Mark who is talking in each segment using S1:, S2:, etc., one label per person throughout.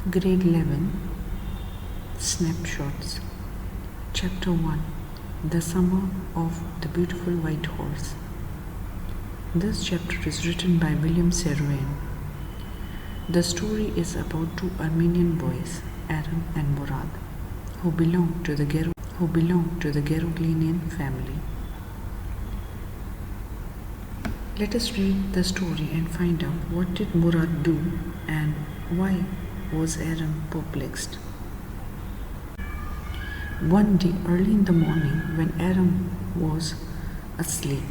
S1: Grade 11 Snapshots Chapter 1 The Summer of the Beautiful White Horse. This chapter is written by William Ch1. The story is about two Armenian boys, Aram and Murad, who belong to the Geroglinian family. Let us read the story and find out what did Murad do and why was Aram perplexed. One day early in the morning, when Aram was asleep,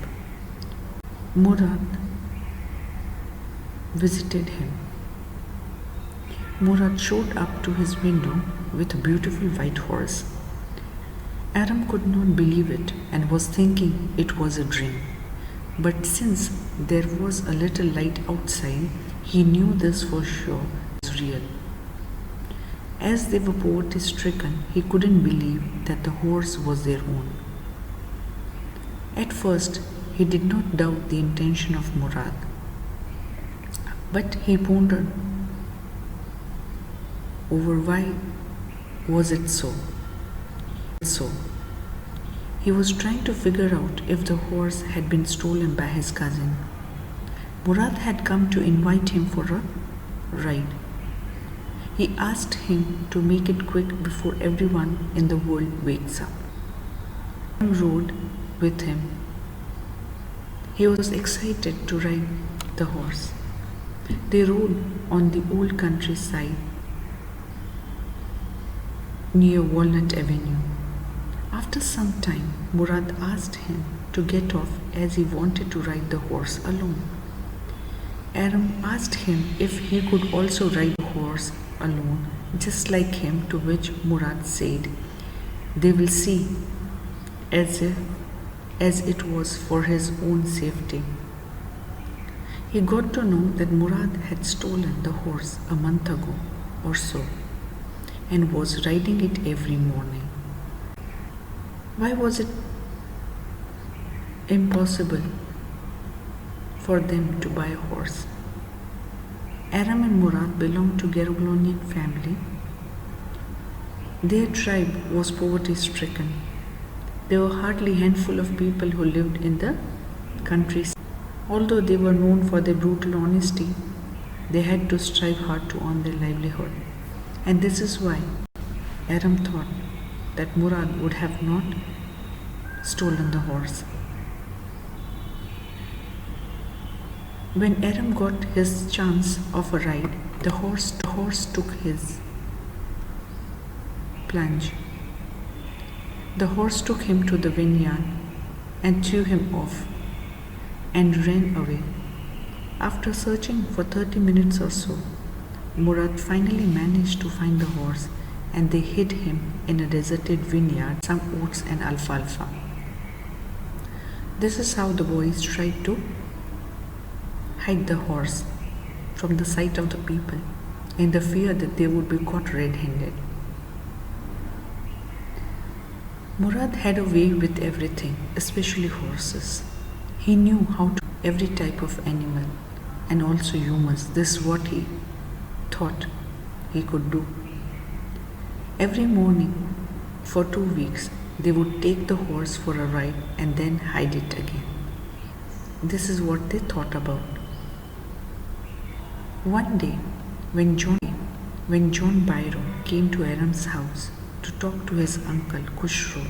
S1: Murad visited him. Murad showed up to his window with a beautiful white horse. Aram could not believe it and was thinking it was a dream. But since there was a little light outside, he knew this for sure was real. As they were poverty-stricken, he couldn't believe that the horse was their own. At first, he did not doubt the intention of Murad, but he pondered over why was it so. He was trying to figure out if the horse had been stolen by his cousin. Murad had come to invite him for a ride. He asked him to make it quick before everyone in the world wakes up. Aram rode with him. He was excited to ride the horse. They rode on the old countryside near Walnut Avenue. After some time, Murad asked him to get off as he wanted to ride the horse alone. Aram asked him if he could also ride the horse alone, just like him, to which Murad said, "They will see," as it was for his own safety. He got to know that Murad had stolen the horse a month ago or so and was riding it every morning. Why was it impossible for them to buy a horse? Aram and Murad belonged to Geroglinian family. Their tribe was poverty-stricken. There were hardly a handful of people who lived in the countryside. Although they were known for their brutal honesty, they had to strive hard to earn their livelihood. And this is why Aram thought that Murad would have not stolen the horse. When Aram got his chance of a ride, the horse took his plunge. The horse took him to the vineyard and threw him off and ran away. After searching for 30 minutes or so, Murad finally managed to find the horse, and they hid him in a deserted vineyard, some oats and alfalfa. This is how the boys tried to hide the horse from the sight of the people, in the fear that they would be caught red-handed. Murad had a way with everything, especially horses. He knew how to every type of animal and also humans. This is what he thought he could do. Every morning for 2 weeks, they would take the horse for a ride and then hide it again. This is what they thought about. One day, when John Byro came to Aram's house to talk to his uncle Ch1,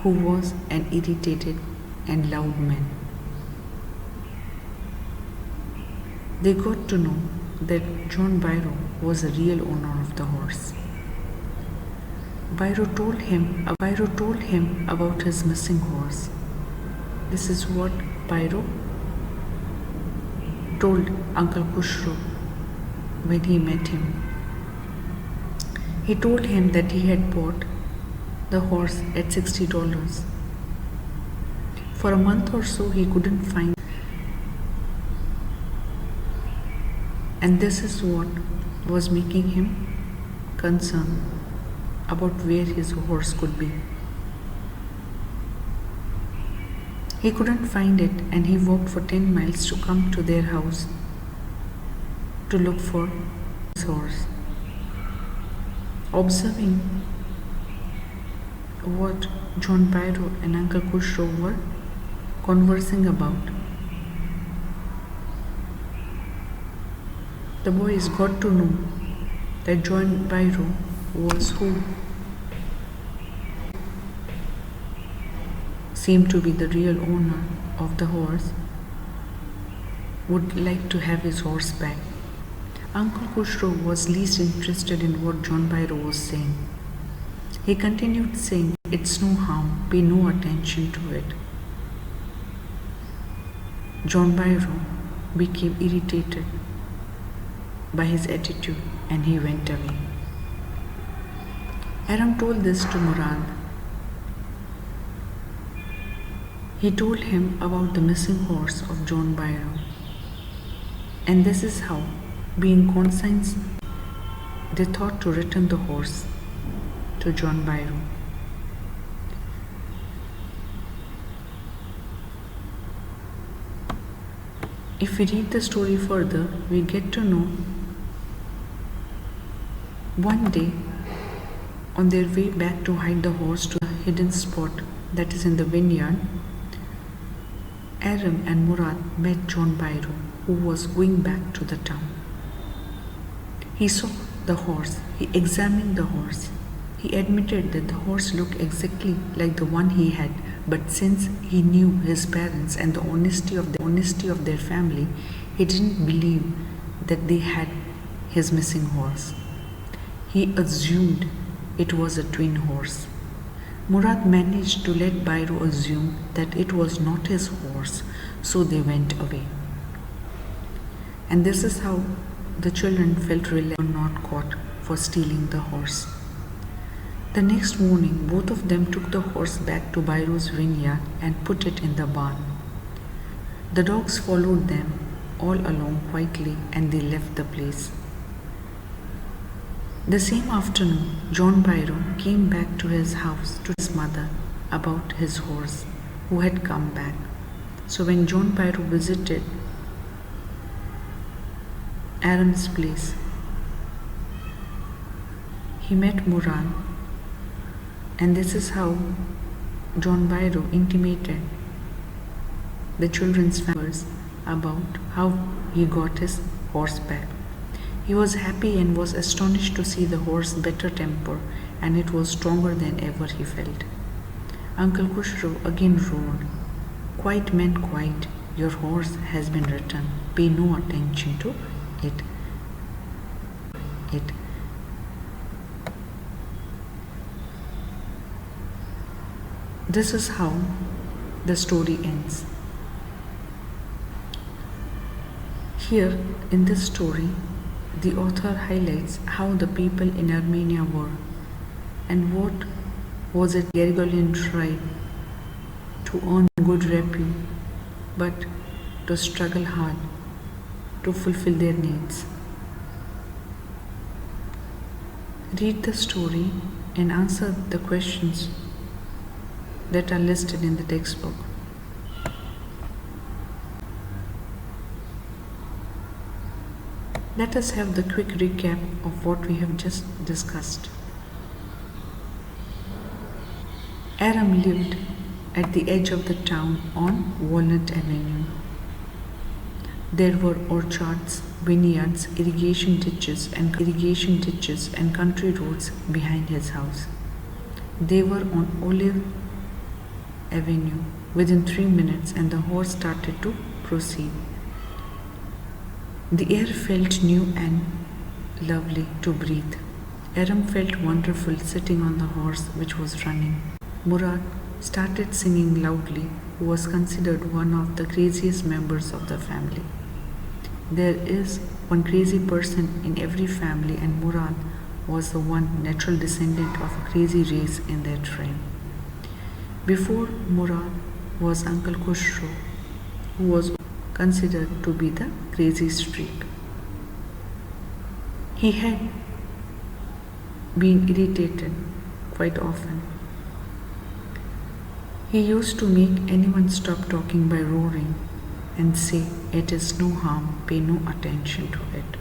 S1: who was an irritated and loud man, they got to know that John Byro was the real owner of the horse. Byro told him about his missing horse. This is what Byro told Uncle Ch1 when he met him. He told him that he had bought the horse at $60. For a month or so, he couldn't find, and this is what was making him concerned about where his horse could be. He couldn't find it, and he walked for 10 miles to come to their house to look for his horse. Observing what John Pyro and Uncle Kushro were conversing about, the boys got to know that John Pyro was who seemed to be the real owner of the horse, would like to have his horse back. Uncle Kushro was least interested in what John Pyro was saying. He continued saying, "It's no harm, pay no attention to it." John Pyro became irritated by his attitude and he went away. Aram told this to Murad. He told him about the missing horse of John Pyro. And this is how, being conscious, they thought to return the horse to John Pyro. If we read the story further, we get to know one day, on their way back to hide the horse to a hidden spot that is in the vineyard, Aram and Murad met John Pyro, who was going back to the town. He saw the horse, he examined the horse. He admitted that the horse looked exactly like the one he had, but since he knew his parents and the honesty of their family, he didn't believe that they had his missing horse. He assumed it was a twin horse. Murad managed to let Pyro assume that it was not his horse, so they went away. And this is how the children felt relieved they were not caught for stealing the horse. The next morning, both of them took the horse back to Pyro's vineyard and put it in the barn. The dogs followed them all along quietly and they left the place. The same afternoon, John Pyro came back to his house to his mother about his horse who had come back. So when John Pyro visited Aram's place, he met Murad, and this is how John Pyro intimated the children's members about how he got his horse back. He was happy and was astonished to see the horse better temper, and it was stronger than ever he felt. Uncle Kushro again roared, "Quiet men, quiet, your horse has been returned, pay no attention to it." This is how the story ends. Here in this story, the author highlights how the people in Armenia were and what was it Gargolian tribe to earn good repute, but to struggle hard to fulfill their needs. Read the story and answer the questions that are listed in the textbook. Let us have the quick recap of what we have just discussed. Aram lived at the edge of the town on Walnut Avenue. There were orchards, vineyards, irrigation ditches and country roads behind his house. They were on Olive Avenue within 3 minutes, and the horse started to proceed. The air felt new and lovely to breathe. Aram felt wonderful sitting on the horse which was running. Murad started singing loudly, who was considered one of the craziest members of the family. There is one crazy person in every family, and Murad was the one natural descendant of a crazy race in their tribe. Before Murad was Uncle Kushro, who was considered to be the crazy streak. He had been irritated quite often. He used to make anyone stop talking by roaring and say, "It is no harm, pay no attention to it."